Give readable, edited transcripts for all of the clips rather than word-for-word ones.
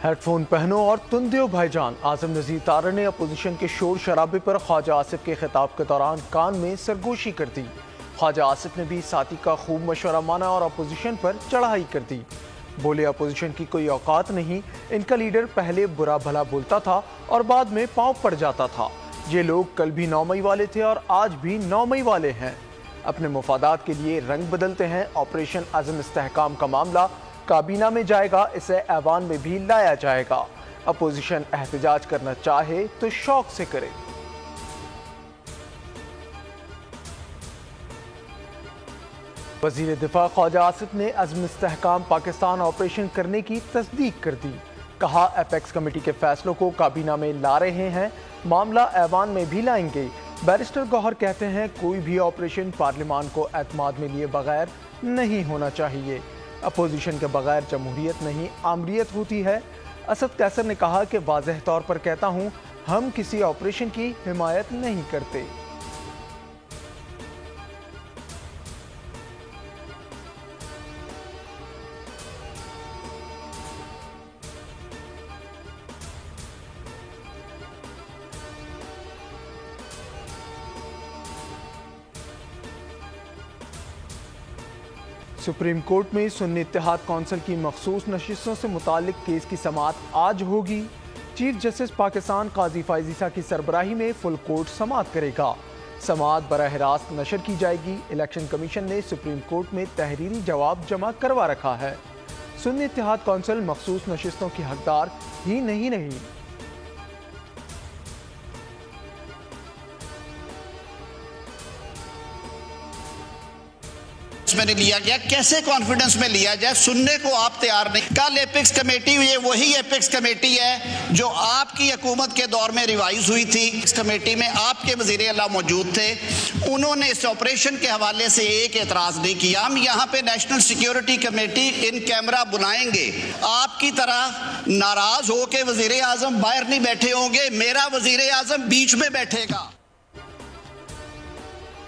Head phone पहनो और तुम दो भाईजान। आजम नज़ीर तारड़ ने अपोजिशन के शोर शराबे पर ख्वाजा आसिफ के खिताब के दौरान कान में सरगोशी कर दी। ख्वाजा आसिफ ने भी साथी का खूब मशवरा माना और अपोजिशन पर चढ़ाई कर दी। बोले अपोजिशन की कोई औकात नहीं, इनका लीडर पहले बुरा भला बोलता था और बाद में पांव पड़ जाता था। ये लोग कल भी 9 मई वाले थे और आज भी 9 मई वाले हैं। अपने मुफादात के लिए रंग बदलते हैं। ऑपरेशन अज़म इस्तेहकाम का मामला काबीना में जाएगा, इसे ऐवान में भी लाया जाएगा। अपोजिशन एहतजाज करना चाहे तो शौक से करे। वज़ीर दिफा ख्वाजा आसिफ ने अज़म इस्तेहकाम पाकिस्तान ऑपरेशन करने की तस्दीक कर दी। कहा एपेक्स कमेटी के फैसलों को काबीना में ला रहे हैं, मामला ऐवान में भी लाएंगे। बैरिस्टर गौहर कहते हैं कोई भी ऑपरेशन पार्लियामान को एतमाद में लिए बगैर नहीं होना चाहिए। अपोजिशन के बगैर जमहूरियत नहीं आमरीत होती है। असद कैसर ने कहा कि वाज़ेह तौर पर कहता हूं, हम किसी ऑपरेशन की हिमायत नहीं करते। सुप्रीम कोर्ट में सुन्नी इत्तेहाद कौंसिल की मखसूस नशिस्तों से मुतालिक केस की समाअत आज होगी। चीफ जस्टिस पाकिस्तान काजी फाइज ईसा की सरबराही में फुल कोर्ट समाअत करेगा। समाअत बराह रास्त नशर की जाएगी। इलेक्शन कमीशन ने सुप्रीम कोर्ट में तहरीरी जवाब जमा करवा रखा है। सुन्नी इत्तेहाद कौंसिल मखसूस नशिस्तों की हकदार ही नहीं रही। में लिया गया, कैसे कॉन्फिडेंस में लिया जाए, सुनने को आप तैयार नहीं। कल एपेक्स कमेटी, ये वही एपेक्स कमेटी है जो आपकी हुकूमत के दौर में रिवाइज हुई थी। इस कमेटी में आपके वजीर आला मौजूद थे, उन्होंने इस ऑपरेशन के हवाले से एक एतराज नहीं किया। हम यहाँ पे national security committee in camera बुलाएंगे, आपकी तरह नाराज हो के वजीर आजम बाहर नहीं बैठे होंगे, मेरा वजीर आजम बीच में बैठेगा।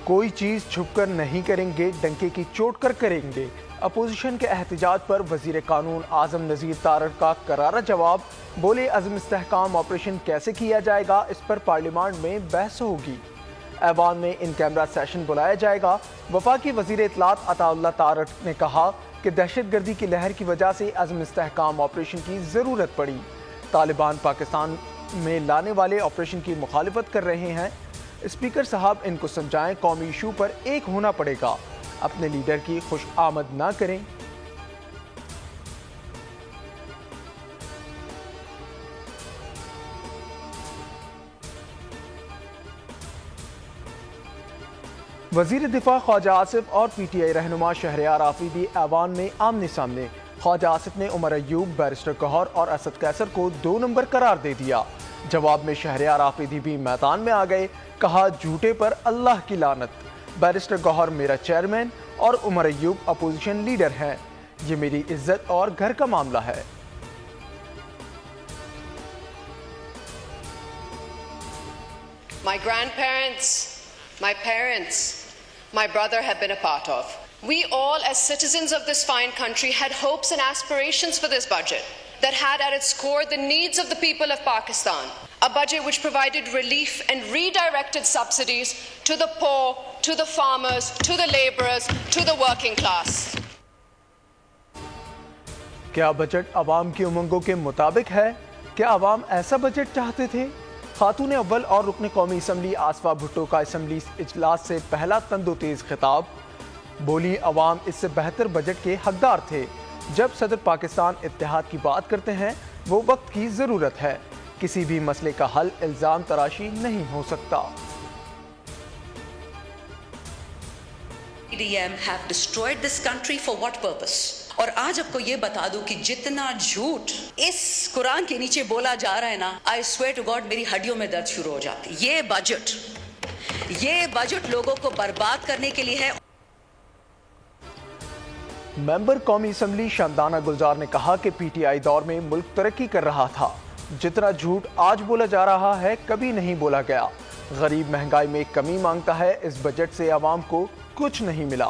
कोई चीज छुपकर नहीं करेंगे, डंके की चोट कर करेंगे। अपोजिशन के एहतजाज पर वजीर कानून आजम नज़ीर तारड़ का करारा जवाब। बोले अज़म इस्तेहकाम ऑपरेशन कैसे किया जाएगा, इस पर पार्लियामान में बहस होगी। ऐवान में इन कैमरा सेशन बुलाया जाएगा। वफाकी वजीर इत्तलात अताउल्लाह तारड़ ने कहा कि दहशतगर्दी की लहर की वजह से अज़म इस्तेहकाम ऑपरेशन की ज़रूरत पड़ी। तालिबान पाकिस्तान में लाने वाले ऑपरेशन की मुखालिफत कर रहे हैं। स्पीकर साहब इनको समझाएं, कौमी इशू पर एक होना पड़ेगा, अपने लीडर की खुश आमद ना करें। वजीर दिफा ख्वाजा आसिफ और PTI रहनुमा शहरयार आफरीदी ऐवान में आमने सामने। ख्वाजा आसिफ ने उमर अयूब, बैरिस्टर गौहर और असद कैसर को 2 नंबर करार दे दिया। जवाब में शहरयार आफरीदी भी मैदान में आ गए। कहा झूठे पर अल्लाह की लानत। बैरिस्टर गौहर मेरा चेयरमैन और उमर अयूब अपोजिशन लीडर हैं। ये मेरी इज्जत और घर का मामला है। My grandparents, my parents, my brother have been a part of. We all as citizens of this fine country had hopes and aspirations for this budget that had at its core the needs of the people of Pakistan. A budget which provided relief and redirected subsidies to the poor, to the farmers, to the labourers, to the working class. क्या budget अवाम की उमंगों के मुताबिक है? क्या अवाम ऐसा budget चाहते थे? खातून अव्वल और रुकन कौमी असम्बली आसफा भुट्टो का असम्बली इजलास से पहला तंदोतेज खिताब। बोली अवाम इससे बेहतर बजट के हकदार थे। जब सदर पाकिस्तान इत्तेहाद की बात करते हैं, वो वक्त की जरूरत है। किसी भी मसले का हल इल्जाम तराशी नहीं हो सकता। PDM have destroyed this country for what purpose? और आज आपको ये बता दूं कि जितना झूठ इस कुरान के नीचे बोला जा रहा है ना, I swear to God मेरी हड्डियों में दर्द शुरू हो जाती। ये बजट लोगों को बर्बाद करने के लिए है। मेंबर कौमी असम्बली शमदाना गुलजार ने कहा कि PTI दौर में मुल्क तरक्की कर रहा था। जितना झूठ आज बोला जा रहा है कभी नहीं बोला गया। गरीब महंगाई में कमी मांगता है, इस बजट से आवाम को कुछ नहीं मिला।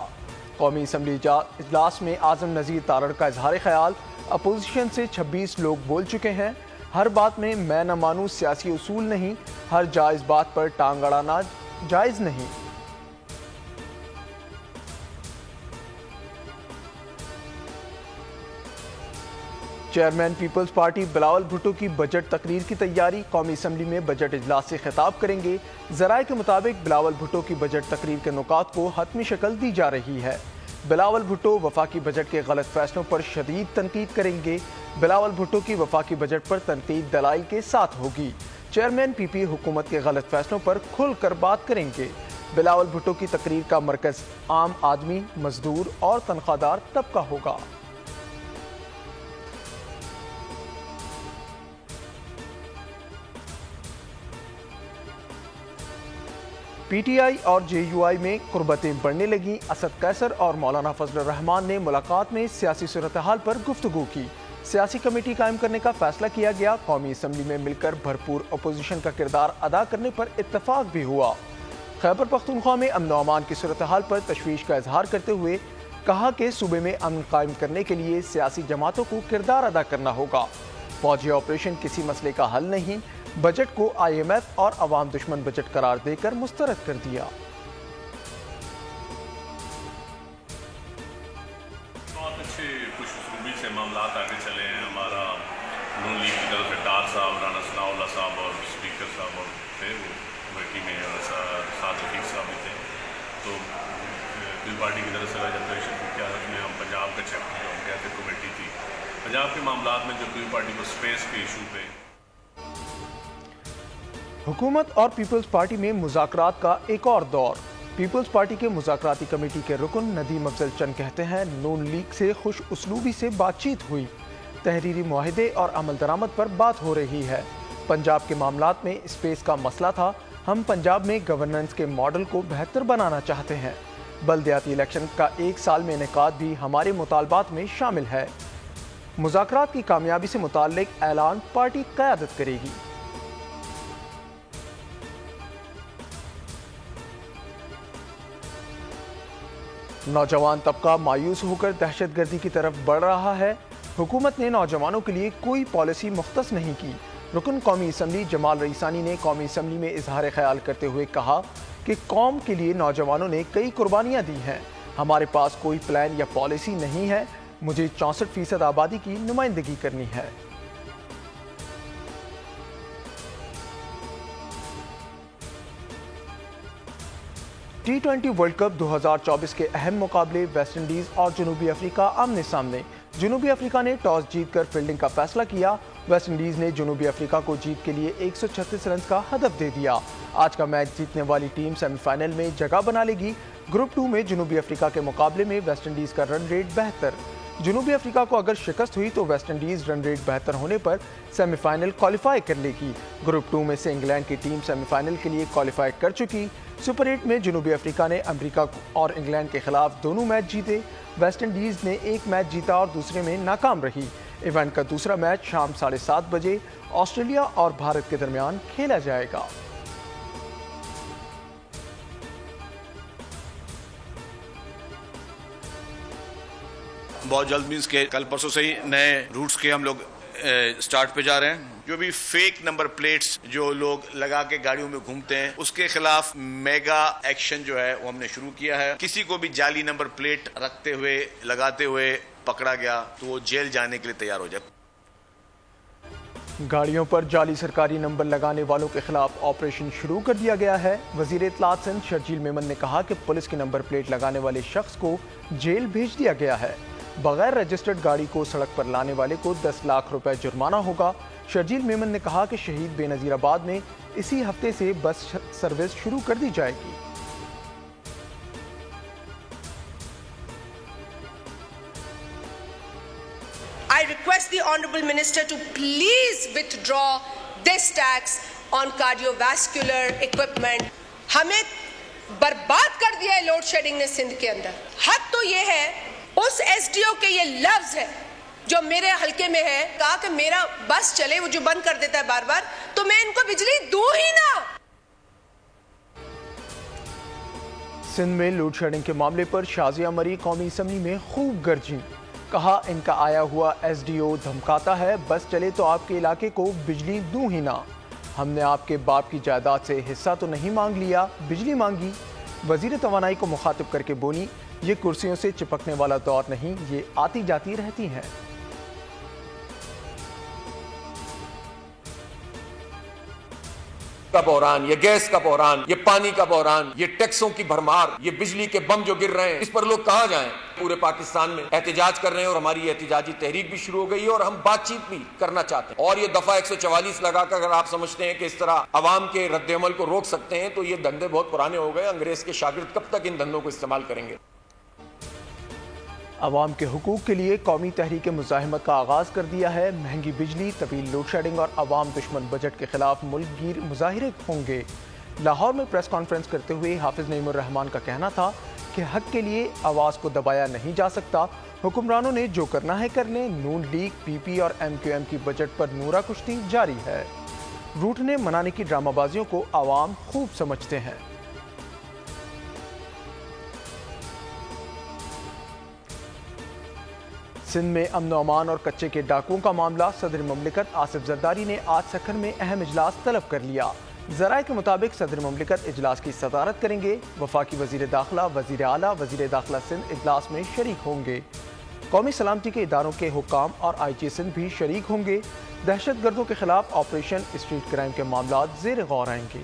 قومی اسمبلی اجلاس میں اعظم نذیر تارڑ کا اظہار خیال، اپوزیشن سے 26 لوگ بول چکے ہیں، ہر بات میں نہ مانوں سیاسی اصول نہیں، ہر جائز بات پر ٹانگ اڑانا جائز نہیں۔ چیئرمین پیپلز پارٹی بلاول بھٹو کی بجٹ تقریر کی تیاری، قومی اسمبلی میں بجٹ اجلاس سے خطاب کریں گے۔ ذرائع کے مطابق بلاول بھٹو کی بجٹ تقریر کے نکات کو حتمی شکل دی جا رہی ہے۔ بلاول بھٹو وفاقی بجٹ کے غلط فیصلوں پر شدید تنقید کریں گے۔ بلاول بھٹو کی وفاقی بجٹ پر تنقید دلائل کے ساتھ ہوگی۔ چیئرمین پی پی حکومت کے غلط فیصلوں پر کھل کر بات کریں گے۔ بلاول بھٹو کی تقریر کا مرکز عام آدمی، مزدور اور تنخواہ دار طبقہ ہوگا۔ پی ٹی آئی اور جے یو آئی میں قربتیں بڑھنے لگیں۔ اسد قیصر اور مولانا فضل الرحمان نے ملاقات میں سیاسی صورتحال پر گفتگو کی۔ سیاسی کمیٹی قائم کرنے کا فیصلہ کیا گیا۔ قومی اسمبلی میں مل کر بھرپور اپوزیشن کا کردار ادا کرنے پر اتفاق بھی ہوا۔ خیبر پختونخوا میں امن و امان کی صورتحال پر تشویش کا اظہار کرتے ہوئے کہا کہ صوبے میں امن قائم کرنے کے لیے سیاسی جماعتوں کو کردار ادا کرنا ہوگا۔ فوجی آپریشن کسی مسئلے کا حل نہیں، بجٹ کو آئی ایم ایف اور عوام دشمن بجٹ قرار دے کر مسترد کر دیا۔ بہت اچھے خوش اسلوبی سے معاملات آگے چلے ہیں۔ ہمارا نون لیگ کی طرف سے ڈار صاحب، رانا ثناء اللہ صاحب اور اسپیکر صاحب اور تھے وہ کمیٹی میں، اور ساتھ رفیق صاحب بھی تھے۔ تو پی پارٹی کی طرف سے جب تشریف کیا میں ہم پنجاب کا چیپٹر جو ہم کہتے کمیٹی تھی، پنجاب کے معاملات میں جو پی پارٹی کو اسپیس کے ایشو پہ حکومت اور پیپلز پارٹی میں مذاکرات کا ایک اور دور۔ پیپلز پارٹی کے مذاکراتی کمیٹی کے رکن ندیم افضل چند کہتے ہیں نون لیگ سے خوش اسلوبی سے بات چیت ہوئی، تحریری معاہدے اور عمل درآمد پر بات ہو رہی ہے۔ پنجاب کے معاملات میں اسپیس کا مسئلہ تھا، ہم پنجاب میں گورننس کے ماڈل کو بہتر بنانا چاہتے ہیں۔ بلدیاتی الیکشن کا 1 سال میں انعقاد بھی ہمارے مطالبات میں شامل ہے۔ مذاکرات کی کامیابی سے متعلق اعلان پارٹی قیادت کرے گی۔ نوجوان طبقہ مایوس ہو کر دہشت گردی کی طرف بڑھ رہا ہے۔ حکومت نے نوجوانوں کے لیے کوئی پالیسی مختص نہیں کی۔ رکن قومی اسمبلی جمال رئیسانی نے قومی اسمبلی میں اظہار خیال کرتے ہوئے کہا کہ قوم کے لیے نوجوانوں نے کئی قربانیاں دی ہیں، ہمارے پاس کوئی پلان یا پالیسی نہیں ہے، مجھے 64% آبادی کی نمائندگی کرنی ہے۔ T20 ورلڈ کپ 2024 کے اہم مقابلے ویسٹ انڈیز اور جنوبی افریقہ آمنے سامنے۔ جنوبی افریقہ نے ٹاس جیت کر فیلڈنگ کا فیصلہ کیا۔ ویسٹ انڈیز نے جنوبی افریقہ کو جیت کے لیے 136 رنز کا ہدف دے دیا۔ آج کا میچ جیتنے والی ٹیم سیمی فائنل میں جگہ بنا لے گی۔ گروپ 2 میں جنوبی افریقہ کے مقابلے میں ویسٹ انڈیز کا رن ریٹ بہتر۔ جنوبی افریقہ کو اگر شکست ہوئی تو ویسٹ انڈیز رن ریٹ بہتر ہونے پر سیمی فائنل کوالیفائی کر لے گی۔ گروپ 2 میں سے انگلینڈ کی ٹیم سیمی فائنل کے لیے کوالیفائی کر چکی۔ سپر 8 میں جنوبی افریقہ نے امریکہ اور انگلینڈ کے خلاف دونوں میچ جیتے۔ ویسٹ انڈیز نے ایک میچ جیتا اور دوسرے میں ناکام رہی۔ ایونٹ کا دوسرا میچ شام 7:30 بجے آسٹریلیا اور بھارت کے درمیان کھیلا جائے گا۔ بہت جلد مینس کہ کل پرسوں سے ہی نئے روٹس کے ہم لوگ سٹارٹ پہ جا رہے ہیں۔ جو بھی فیک نمبر پلیٹس جو لوگ لگا کے گاڑیوں میں گھومتے ہیں اس کے خلاف میگا ایکشن جو ہے وہ ہم نے شروع کیا ہے۔ کسی کو بھی جعلی نمبر پلیٹ رکھتے ہوئے لگاتے ہوئے پکڑا گیا تو وہ جیل جانے کے لیے تیار ہو جائے۔ گاڑیوں پر جعلی سرکاری نمبر لگانے والوں کے خلاف آپریشن شروع کر دیا گیا ہے۔ وزیر اطلاعات سندھ شرجیل میمن نے کہا کہ پولیس کی نمبر پلیٹ لگانے والے شخص کو جیل بھیج دیا گیا ہے۔ بغیر رجسٹرڈ گاڑی کو سڑک پر لانے والے کو 10 لاکھ روپے جرمانہ ہوگا۔ شرجیل میمن نے کہا کہ شہید بے نظیر آباد میں اسی ہفتے سے بس سروس شروع کر دی جائے گی۔ I request the Honourable Minister to please withdraw this tax on cardiovascular equipment. ہمیں برباد کر دیا ہے لوڈ شیڈنگ نے سندھ کے اندر۔ حق تو یہ ہے اس ایس ڈی او کے یہ لفظ ہے جو میرے حلقے میں ہے، کہا کہ میرا بس چلے وہ جو بند کر دیتا ہے بار بار تو میں ان کو بجلی دوں ہی نہ۔ सिंध में लोड शेडिंग के मामले पर शाजिया मरी कौमी असम्बली में खूब गर्जी, कहा इनका आया हुआ SDO धमकाता है, बस चले तो आपके इलाके को बिजली दूं ही ना। हमने आपके बाप की जायदाद से हिस्सा तो नहीं मांग लिया, बिजली मांगी। वजीर तवानाई को मुखातिब करके बोली, ये कुर्सियों से चिपकने वाला दौर नहीं, ये आती जाती रहती हैं। का बहरान, ये गैस का बहरान, ये पानी का बहरान, ये टैक्सों की भरमार, ये बिजली के बम जो गिर रहे हैं, इस पर लोग कहाँ जाएं? पूरे पाकिस्तान में एहतजाज कर रहे हैं और हमारी एहतजाजी तहरीक भी शुरू हो गई है और हम बातचीत भी करना चाहते हैं। और ये दफा 144 लगाकर अगर आप समझते हैं कि इस तरह अवाम के रद्द-ए-अमल को रोक सकते हैं तो ये धंधे बहुत पुराने हो गए। अंग्रेज के शागिर्द कब तक इन धंधों को इस्तेमाल करेंगे? अवाम के हुकूक के लिए कौमी तहरीक मुज़ाहिमत का आगाज़ कर दिया है। महंगी बिजली, तवील लोड शेडिंग और अवाम दुश्मन बजट के खिलाफ मुल्क गिर मुजाहिरे होंगे। लाहौर में प्रेस कॉन्फ्रेंस करते हुए हाफिज नईमुर रहमान का कहना था कि हक के लिए आवाज़ को दबाया नहीं जा सकता। हुक्मरानों ने जो करना है कर लें। नून लीग, PP और MQM की बजट पर नूरा कुश्ती जारी है। रूठने मनाने की ड्रामाबाजियों को आवाम खूब समझते हैं। सिंध में अमन अमान और कच्चे के डाकुओं का मामला, सदर ममलिकत आसिफ जरदारी ने आज सखर में अहम इजलास तलब कर लिया। ज़राए के मुताबिक सदर ममलिकत इजलास की सदारत करेंगे। वफाकी वजीर दाखिला, वजीर आला, वजीर दाखिला सिंध इजलास में शरीक होंगे। कौमी सलामती के इदारों के हुक्काम और IG सिंध भी शरीक होंगे। दहशत गर्दों के खिलाफ ऑपरेशन स्ट्रीट क्राइम के मामला ज़ेर गौर आएंगे।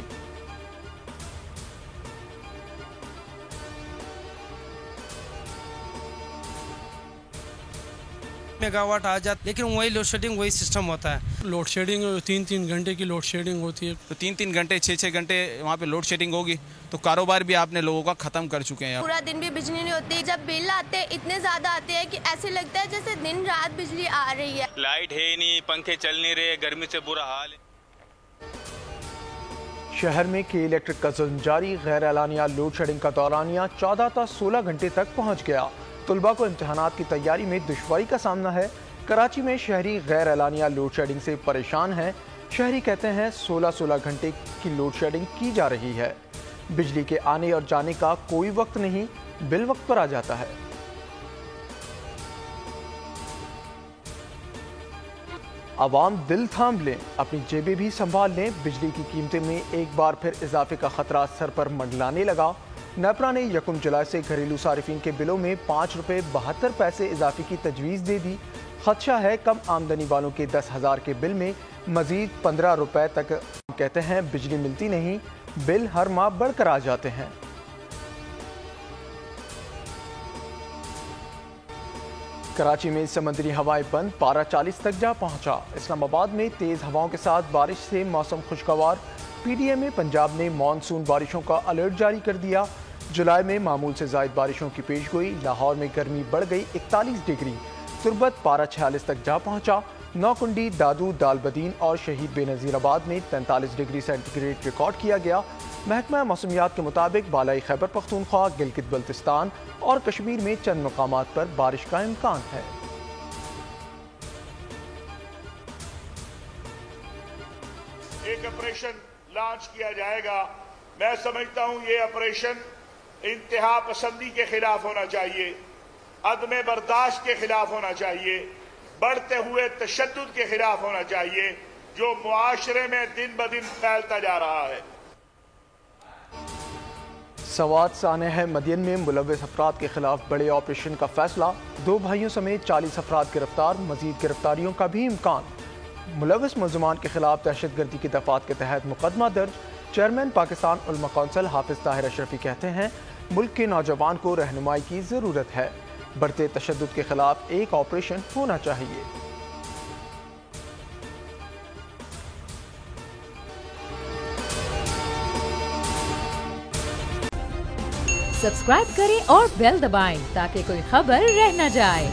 मेगावाट आ जाता, लेकिन वही लोड शेडिंग वही सिस्टम होता है। लोड शेडिंग 3-3 घंटे की लोड शेडिंग होती है, तो 3-3 घंटे 6-6 घंटे वहाँ पे लोड शेडिंग होगी तो कारोबार भी आपने लोगों का खत्म कर चुके हैं। पूरा दिन भी बिजली नहीं होती। जब बिल आते हैं इतने ज्यादा आते हैं कि ऐसे लगता है जैसे दिन रात बिजली आ रही है। लाइट है नहीं, पंखे चल नहीं रहे, गर्मी से बुरा हाल है। शहर में के इलेक्ट्रिक का जुल्म जारी, गैर एलानिया लोड शेडिंग का दौरानिया 14 ta 16 घंटे तक पहुँच गया। तुलबा को इम्तहानात की तैयारी में दुश्वारी का सामना है। कराची में शहरी गैर एलानिया लोड शेडिंग से परेशान हैं। शहरी कहते हैं 16-16 घंटे की लोड शेडिंग की जा रही है। बिजली के आने और जाने का कोई वक्त नहीं, बिल वक्त पर आ जाता है। आवाम दिल थाम लें, अपनी जेबें भी संभाल लें। बिजली की कीमतें में एक बार फिर इजाफे का खतरा सर पर मंडलाने लगा। नेपरा ने 1 जुलाई से घरेलू सारिफिन के बिलों में 5 रुपये 72 पैसे इजाफे की तजवीज़ दे दी। खदशा है कम आमदनी वालों के 10,000 के बिल में मजीद 15 रुपये तक। कहते हैं बिजली मिलती नहीं, बिल हर माह बढ़कर आ जाते हैं। कराची में समुद्री हवाएं बंद, पारा 40 तक जा पहुंचा। इस्लामाबाद में तेज हवाओं के साथ बारिश से मौसम खुशगवार। PDA में पंजाब ने मानसून बारिशों का अलर्ट जारी कर दिया। जुलाई में मामूल से ज़ायद बारिशों की पेशगोई। लाहौर में गर्मी बढ़ गई 41 डिग्री। तुरबत पारा 46 तक जा पहुंचा। नौकुंडी, दादू, दालबदीन और शहीद बेनज़ीराबाद में 43 डिग्री सेंटीग्रेड रिकॉर्ड किया गया। महकमा मौसमियात के मुताबिक बालाई खैबर पख्तूनख्वा, गिलगित बल्तिस्तान और कश्मीर में चंद मकामात पर बारिश का इम्कान है। एक ऑपरेशन लॉन्च किया जाएगा। मैं समझता हूं ये ऑपरेशन इंतहा पसंदी के खिलाफ होना चाहिए, अदम बर्दाश्त के खिलाफ होना चाहिए, बढ़ते हुए तशद्दुद के खिलाफ होना चाहिए जो मुआशरे में दिन ब दिन फैलता जा रहा है। सवात सानह मदियन में मुलव्वस अफराद के खिलाफ बड़े ऑपरेशन का फैसला। 2 भाइयों समेत 40 अफराद गिरफ्तार, मजीद गिरफ्तारियों का भी इम्कान। मुलव्वस मुलजमान के खिलाफ दहशतगर्दी की दफात के तहत मुकदमा दर्ज। चेयरमैन पाकिस्तान उलमा कौंसिल हाफिज ताहिर अशरफी कहते हैं मुल्क के नौजवान को रहनुमाई की ज़रूरत है। बढ़ते तशद्दुद के खिलाफ एक ऑपरेशन होना चाहिए। सब्सक्राइब करें और बेल दबाएं ताकि कोई खबर रह न जाए।